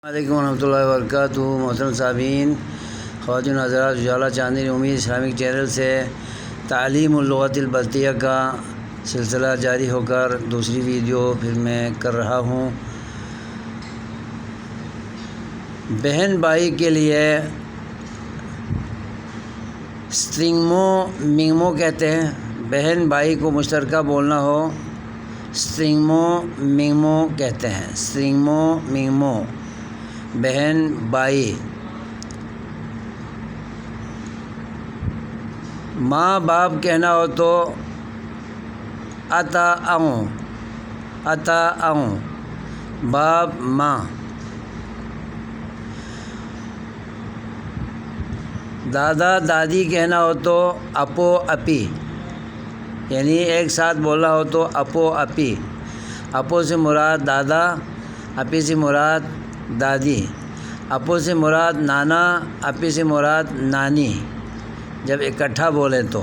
علیکم ورحمۃ اللہ وبرکاتہ۔ محترم سامعین، خواتین حضرات، اجالا چاندنی امید اسلامک چینل سے تعلیم اللغت البلتیہ کا سلسلہ جاری ہو کر دوسری ویڈیو پھر میں کر رہا ہوں۔ بہن بھائی کے لیے سٹرنگمو منگمو کہتے ہیں۔ بہن بھائی کو مشترکہ بولنا ہو سٹرنگمو منگمو کہتے ہیں۔ سٹرنگمو منگمو بہن بھائی۔ ماں باپ کہنا ہو تو اتا اؤں، اتا اؤں، باپ ماں۔ دادا دادی کہنا ہو تو اپو اپی، یعنی ایک ساتھ بولنا ہو تو اپو اپی۔ اپو سے مراد دادا، اپی سے مراد دادی۔ اپو سے مراد نانا، اپی سے مراد نانی، جب اکٹھا بولیں تو۔